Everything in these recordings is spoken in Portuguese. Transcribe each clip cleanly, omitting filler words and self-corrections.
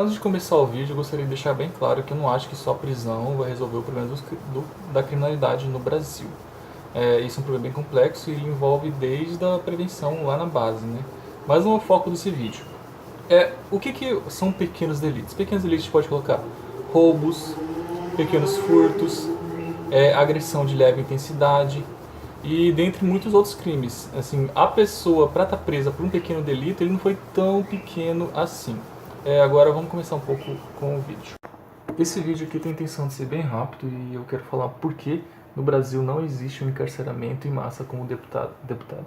Antes de começar o vídeo, eu gostaria de deixar bem claro que eu não acho que só a prisão vai resolver o problema da criminalidade no Brasil. Isso é um problema bem complexo e ele envolve desde a prevenção lá na base, né? Mas não é o foco desse vídeo. O que são pequenos delitos? Pequenos delitos a gente pode colocar roubos, pequenos furtos, agressão de leve intensidade e dentre muitos outros crimes. Assim, a pessoa para estar presa por um pequeno delito, ele não foi tão pequeno assim. Agora vamos começar um pouco com o vídeo. Esse vídeo aqui tem a intenção de ser bem rápido e eu quero falar por que no Brasil não existe um encarceramento em massa como deputado,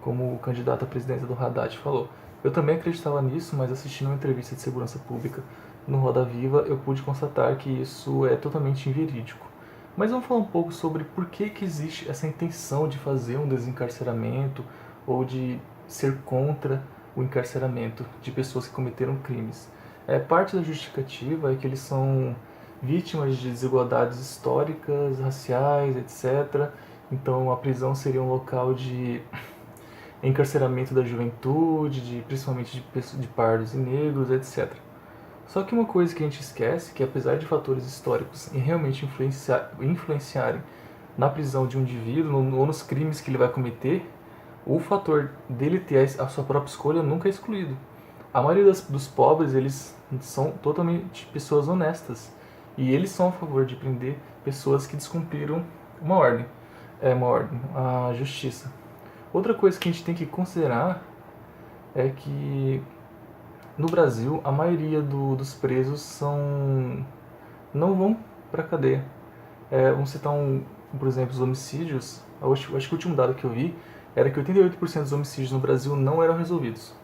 como o candidato à presidência do Haddad falou. Eu também acreditava nisso, mas assistindo uma entrevista de segurança pública no Roda Viva, eu pude constatar que isso é totalmente inverídico. Mas vamos falar um pouco sobre por que existe essa intenção de fazer um desencarceramento ou de ser contra o encarceramento de pessoas que cometeram crimes. Parte da justificativa é que eles são vítimas de desigualdades históricas, raciais, etc. Então a prisão seria um local de encarceramento da juventude, principalmente de pardos e negros, etc. Só que uma coisa que a gente esquece, que apesar de fatores históricos realmente influenciarem na prisão de um indivíduo ou nos crimes que ele vai cometer, o fator dele ter a sua própria escolha nunca é excluído. A maioria dos pobres, eles são totalmente pessoas honestas. E eles são a favor de prender pessoas que descumpriram uma ordem. A justiça. Outra coisa que a gente tem que considerar é que no Brasil, a maioria dos presos não vão para a cadeia. Vamos citar, por exemplo, os homicídios. Acho que o último dado que eu vi era que 88% dos homicídios no Brasil não eram resolvidos.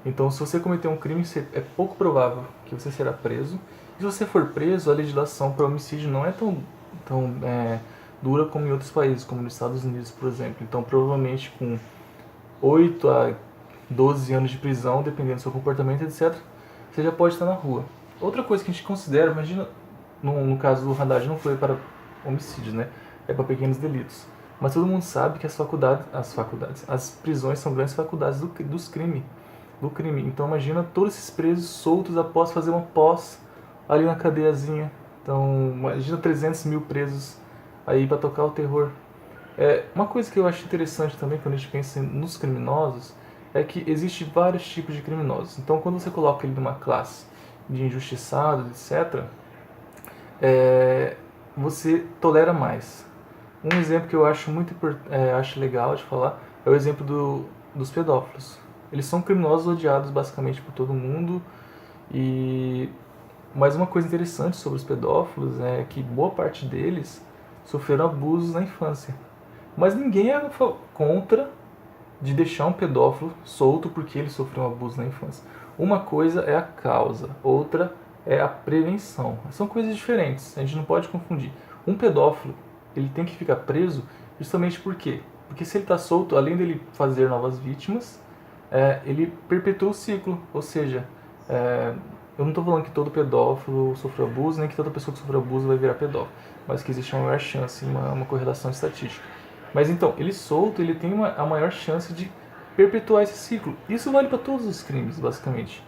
Então, se você cometer um crime, é pouco provável que você será preso. E se você for preso, a legislação para homicídio não é tão dura como em outros países, como nos Estados Unidos, por exemplo. Então, provavelmente com 8 a 12 anos de prisão, dependendo do seu comportamento, etc., você já pode estar na rua. Outra coisa que a gente considera, imagina, no caso do Haddad não foi para homicídios, né? É para pequenos delitos. Mas todo mundo sabe que as prisões são grandes faculdades do crime. Então imagina todos esses presos soltos após fazer uma pós ali na cadeiazinha. Então imagina 300 mil presos aí para tocar o terror. Uma coisa que eu acho interessante também quando a gente pensa nos criminosos é que existem vários tipos de criminosos. Então quando você coloca ele numa classe de injustiçados, etc., você tolera mais. Um exemplo que eu acho acho legal de falar é o exemplo dos pedófilos. Eles são criminosos odiados basicamente por todo mundo. Mas uma coisa interessante sobre os pedófilos é que boa parte deles sofreram abusos na infância. Mas ninguém é contra de deixar um pedófilo solto porque ele sofreu um abuso na infância. Uma coisa é a causa, outra é a prevenção. São coisas diferentes, a gente não pode confundir. Um pedófilo, ele tem que ficar preso justamente por quê? Porque se ele está solto, além dele fazer novas vítimas, ele perpetua o ciclo. Ou seja, eu não estou falando que todo pedófilo sofreu abuso, nem que toda pessoa que sofreu abuso vai virar pedófilo, mas que existe uma maior chance, uma correlação estatística. Mas então, ele solto, ele tem a maior chance de perpetuar esse ciclo. Isso vale para todos os crimes, basicamente.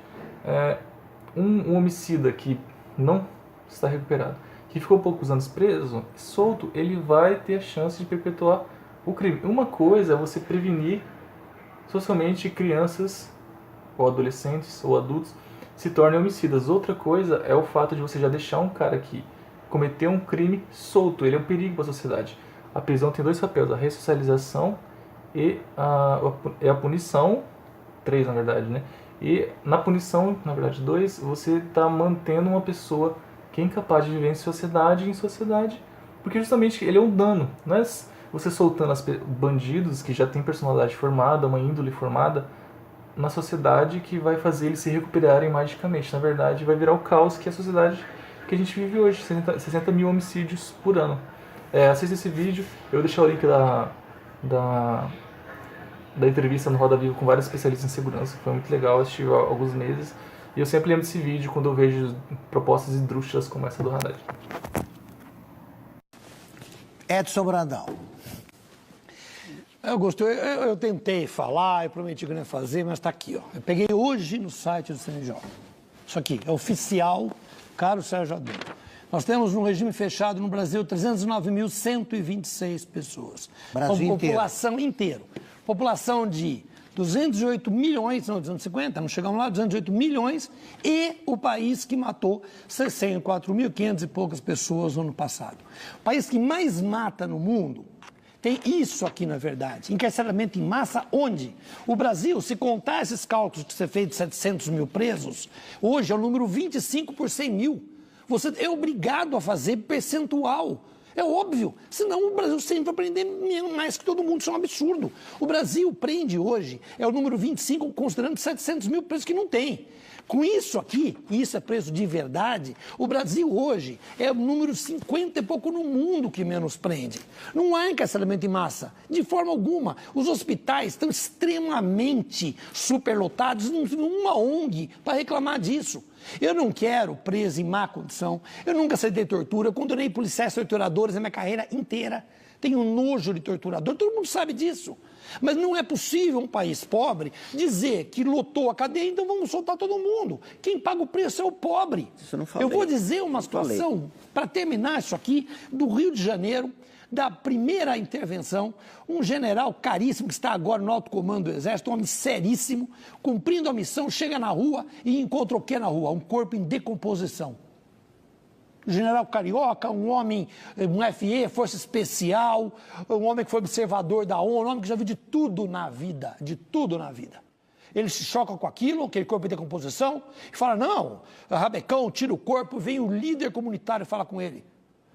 Um homicida que não está recuperado, que ficou poucos anos preso, solto, ele vai ter a chance de perpetuar o crime. Uma coisa é você prevenir socialmente crianças, ou adolescentes, ou adultos, se tornem homicidas. Outra coisa é o fato de você já deixar um cara que cometeu um crime solto. Ele é um perigo para a sociedade. A prisão tem dois papéis, a ressocialização e a punição, 3 na verdade, né? E na punição, na verdade 2, você está mantendo uma pessoa que é incapaz de viver em sociedade, porque justamente ele é um dano. Não é você soltando bandidos que já têm personalidade formada, uma índole formada, na sociedade que vai fazer eles se recuperarem magicamente. Na verdade, vai virar o caos que é a sociedade que a gente vive hoje, 60 mil homicídios por ano. Assista esse vídeo, eu vou deixar o link da entrevista no Roda Viva com vários especialistas em segurança, foi muito legal, assisti há alguns meses, e eu sempre lembro desse vídeo quando eu vejo propostas esdrúxulas como essa do Haddad. Edson Brandão. Augusto, eu tentei falar, eu prometi que não ia fazer, mas está aqui, ó. Eu peguei hoje no site do CNJ. Isso aqui é oficial, caro Sérgio Adorno. Nós temos um regime fechado no Brasil 309.126 pessoas. Brasil População inteira. População de 208 milhões, não, 250, não chegamos lá, 208 milhões, e o país que matou 64.500 e poucas pessoas no ano passado. O país que mais mata no mundo tem isso aqui, na verdade, encarceramento em massa, onde? O Brasil, se contar esses cálculos que você fez de 700 mil presos, hoje é o número 25 por 100 mil. Você é obrigado a fazer percentual. É óbvio, senão o Brasil sempre vai prender mais que todo mundo, isso é um absurdo. O Brasil prende hoje, é o número 25, considerando 700 mil presos que não tem. Com isso aqui, e isso é preço de verdade, o Brasil hoje é o número 50 e pouco no mundo que menos prende. Não há encarceramento em massa, de forma alguma. Os hospitais estão extremamente superlotados, não tem uma ONG para reclamar disso. Eu não quero preso em má condição, eu nunca aceitei tortura, eu condenei policiais torturadores na minha carreira inteira. Tenho nojo de torturador, todo mundo sabe disso. Mas não é possível um país pobre dizer que lotou a cadeia, então vamos soltar todo mundo. Quem paga o preço é o pobre. Isso eu não falei. Eu vou dizer uma situação, para terminar isso aqui, do Rio de Janeiro, da primeira intervenção, um general caríssimo que está agora no alto comando do Exército, um homem seríssimo, cumprindo a missão, chega na rua e encontra o que na rua? Um corpo em decomposição. General Carioca, um homem, um FE, Força Especial, um homem que foi observador da ONU, um homem que já viu de tudo na vida, de tudo na vida. Ele se choca com aquilo, aquele corpo em decomposição, e fala, não, rabecão, tira o corpo, vem o líder comunitário falar com ele.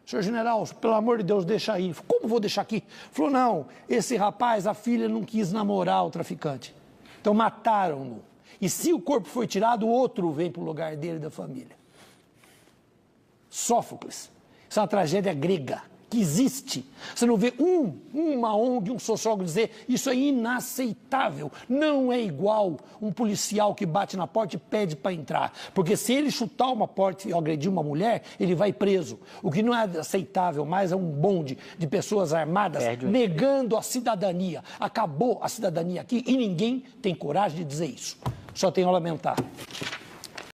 Senhor general, pelo amor de Deus, deixa aí. Como vou deixar aqui? Falou, não, esse rapaz, a filha não quis namorar o traficante. Então mataram-no. E se o corpo foi tirado, outro vem para o lugar dele e da família. Sófocles. Isso é uma tragédia grega, que existe. Você não vê uma ONG, um sociólogo dizer isso é inaceitável. Não é igual um policial que bate na porta e pede para entrar. Porque se ele chutar uma porta e agredir uma mulher, ele vai preso. O que não é aceitável mais é um bonde de pessoas armadas negando a cidadania. Acabou a cidadania aqui e ninguém tem coragem de dizer isso. Só tenho a lamentar.